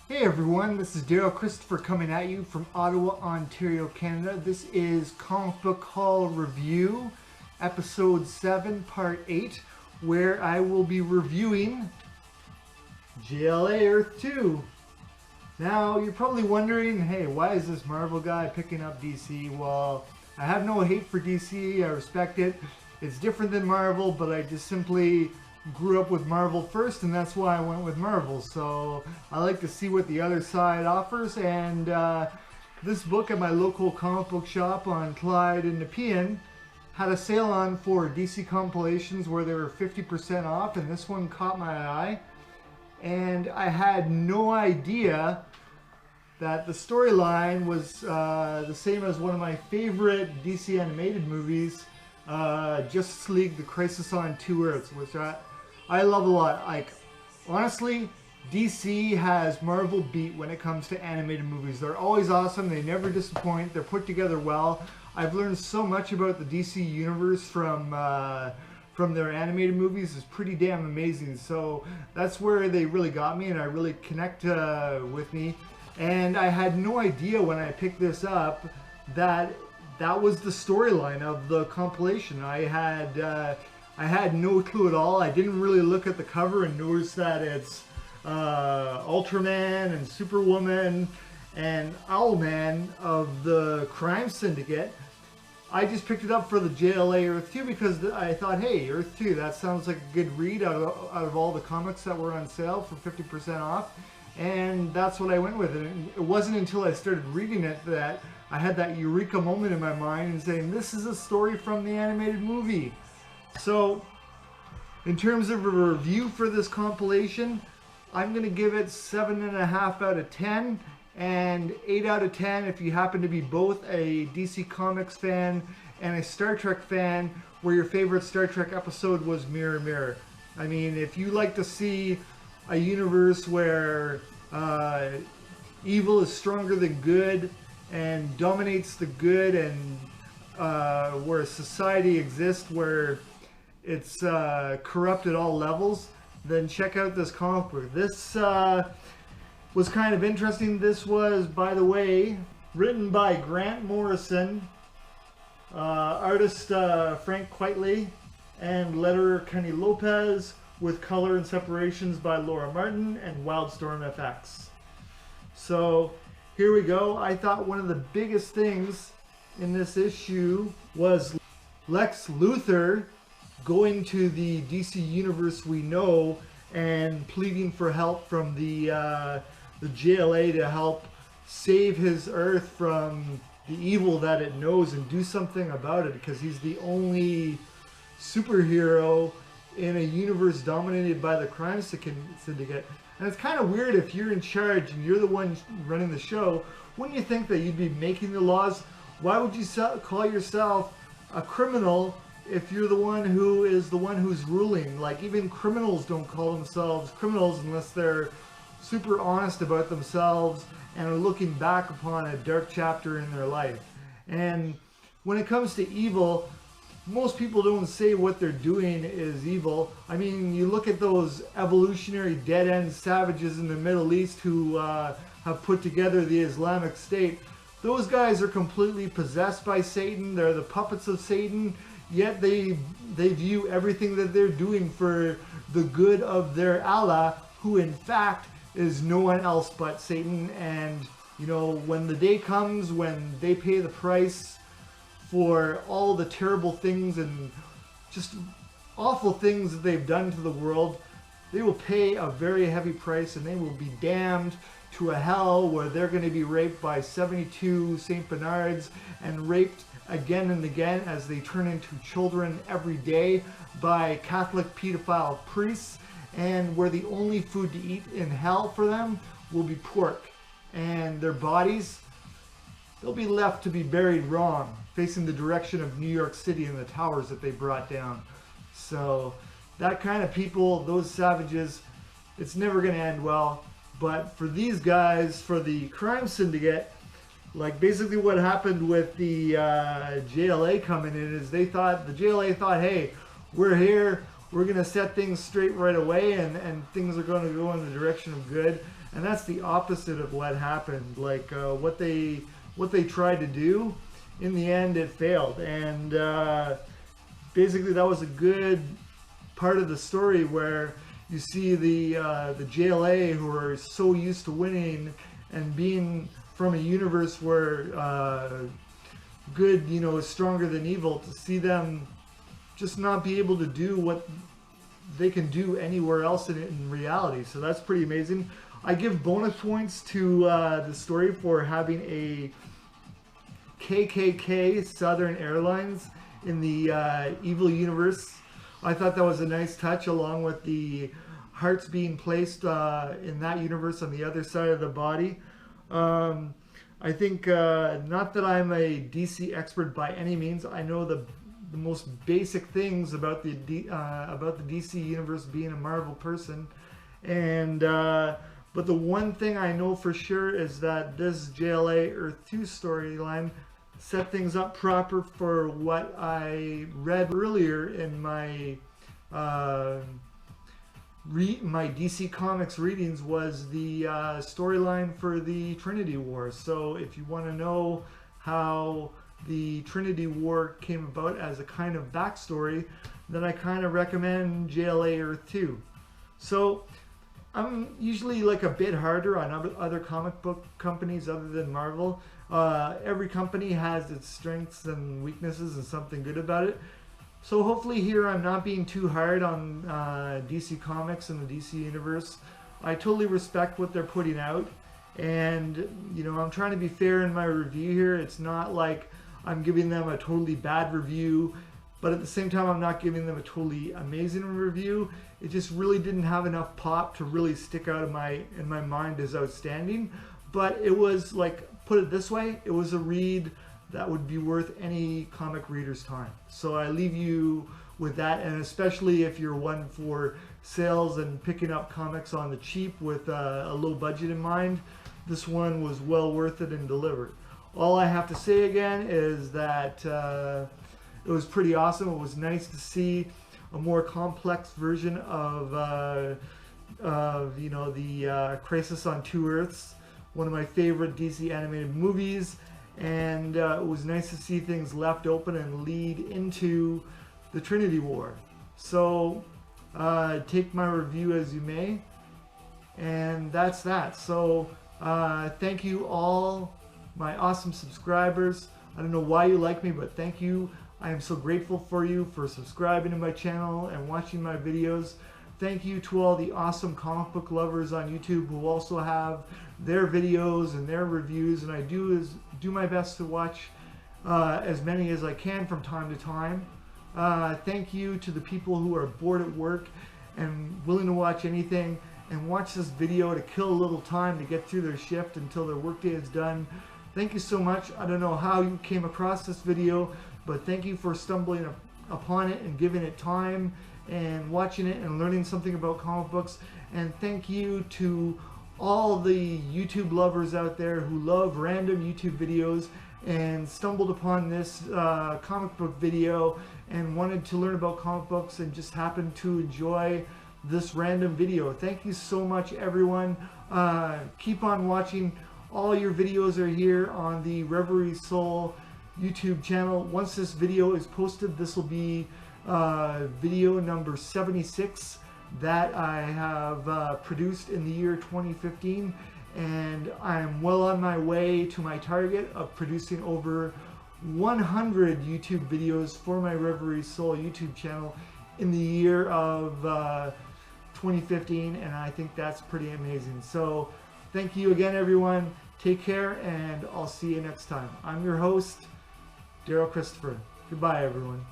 Hey everyone, this is Daryl Christopher coming at you from Ottawa, Ontario, Canada. This is Comic Book Haul Review, Episode 7, Part 8, where I will be reviewing JLA Earth 2. Now, you're probably wondering, hey, why is this Marvel guy picking up DC? Well, I have no hate for DC, I respect it. It's different than Marvel, but I just simply grew up with Marvel first, and that's why I went with Marvel. So I like to see what the other side offers, and this book at my local comic book shop on Clyde and Nepean had a sale on for DC compilations where they were 50% off, and this one caught my eye. And I had no idea that the storyline was the same as one of my favorite DC animated movies, Justice League: The Crisis on Two Earths, which I love a lot. Like, honestly, DC has Marvel beat when it comes to animated movies. They're always awesome. They never disappoint. They're put together well. I've learned so much about the DC universe from their animated movies. It's pretty damn amazing. So that's where they really got me, and I really connect with me. And I had no idea when I picked this up that that was the storyline of the compilation. I had no clue at all. I didn't really look at the cover and notice that it's Ultraman and Superwoman and Owlman of the crime syndicate. I just picked it up for the JLA Earth 2 because I thought, hey, Earth 2, that sounds like a good read out of all the comics that were on sale for 50% off. And that's what I went with. And it wasn't until I started reading it that I had that eureka moment in my mind and saying, this is a story from the animated movie. So, in terms of a review for this compilation, I'm going to give it 7.5 out of 10 and 8 out of 10 if you happen to be both a DC Comics fan and a Star Trek fan where your favorite Star Trek episode was Mirror Mirror. I mean, if you like to see a universe where evil is stronger than good and dominates the good, and where a society exists where it's corrupt at all levels, then check out this comic book. This was kind of interesting. This was, by the way, written by Grant Morrison, artist Frank Quitely, and letterer Kenny Lopez, with color and separations by Laura Martin and Wildstorm FX. So here we go. I thought one of the biggest things in this issue was Lex Luthor going to the DC universe we know and pleading for help from the JLA to help save his Earth from the evil that it knows and do something about it, because he's the only superhero in a universe dominated by the crime syndicate. And it's kind of weird, if you're in charge and you're the one running the show, wouldn't you think that you'd be making the laws? Why would you call yourself a criminal if you're the one who is the one who's ruling? Like, even criminals don't call themselves criminals unless they're super honest about themselves and are looking back upon a dark chapter in their life. And when it comes to evil, most people don't say what they're doing is evil. I mean, you look at those evolutionary dead-end savages in the Middle East who have put together the Islamic State. Those guys are completely possessed by Satan. They're the puppets of Satan, yet they view everything that they're doing for the good of their Allah, who in fact is no one else but Satan. And, you know, when the day comes when they pay the price for all the terrible things and just awful things that they've done to the world, they will pay a very heavy price, and they will be damned to a hell where they're going to be raped by 72 St. Bernards and raped again and again as they turn into children every day by Catholic pedophile priests, and where the only food to eat in hell for them will be pork. And their bodies, they'll be left to be buried wrong, facing the direction of New York City and the towers that they brought down. So that kind of people, those savages, it's never going to end well. But for these guys, for the crime syndicate, like basically what happened with the JLA coming in is the JLA thought, hey, we're here, we're going to set things straight right away, and things are going to go in the direction of good. And that's the opposite of what happened. Like what they tried to do, in the end it failed. And basically that was a good part of the story where you see the JLA, who are so used to winning and being from a universe where good, you know, is stronger than evil, to see them just not be able to do what they can do anywhere else in reality. So that's pretty amazing. I give bonus points to the story for having a KKK Southern Airlines in the evil universe. I thought that was a nice touch, along with the hearts being placed in that universe on the other side of the body. I think, not that I'm a DC expert by any means. I know the most basic things about the DC universe, being a Marvel person, and but the one thing I know for sure is that this JLA Earth 2 storyline set things up proper for what I read earlier in my my DC Comics readings, was the storyline for the Trinity War. So if you want to know how the Trinity War came about as a kind of backstory, then I kind of recommend JLA Earth 2. So I'm usually like a bit harder on other comic book companies other than Marvel. Every company has its strengths and weaknesses and something good about it. So hopefully here I'm not being too hard on DC Comics and the DC Universe. I totally respect what they're putting out, and you know, I'm trying to be fair in my review here. It's not like I'm giving them a totally bad review, but at the same time I'm not giving them a totally amazing review. It just really didn't have enough pop to really stick out in my mind as outstanding. But it was, like, put it this way, it was a read that would be worth any comic reader's time. So I leave you with that, and especially if you're one for sales and picking up comics on the cheap with a low budget in mind, this one was well worth it and delivered. All I have to say again is that it was pretty awesome. It was nice to see a more complex version of you know, the Crisis on Two Earths, one of my favorite DC animated movies. And it was nice to see things left open and lead into the Trinity War. So take my review as you may, and that's that. So thank you all, my awesome subscribers. I don't know why you like me, but thank you. I am so grateful for you for subscribing to my channel and watching my videos. Thank you to all the awesome comic book lovers on YouTube who also have their videos and their reviews, and I do my best to watch as many as I can from time to time. Thank you to the people who are bored at work and willing to watch anything and watch this video to kill a little time to get through their shift until their workday is done. Thank you so much. I don't know how you came across this video, but thank you for stumbling upon it and giving it time and watching it and learning something about comic books. And thank you to all the YouTube lovers out there who love random YouTube videos and stumbled upon this comic book video and wanted to learn about comic books and just happened to enjoy this random video. Thank you so much, everyone. Keep on watching. All your videos are here on the Reverie Soul YouTube channel. Once this video is posted, this will be video number 76 that I have produced in the year 2015, and I'm well on my way to my target of producing over 100 YouTube videos for my Reverie Soul YouTube channel in the year of 2015, and I think that's pretty amazing. So thank you again, everyone. Take care, and I'll see you next time. I'm your host, Daryl Christopher. Goodbye, everyone.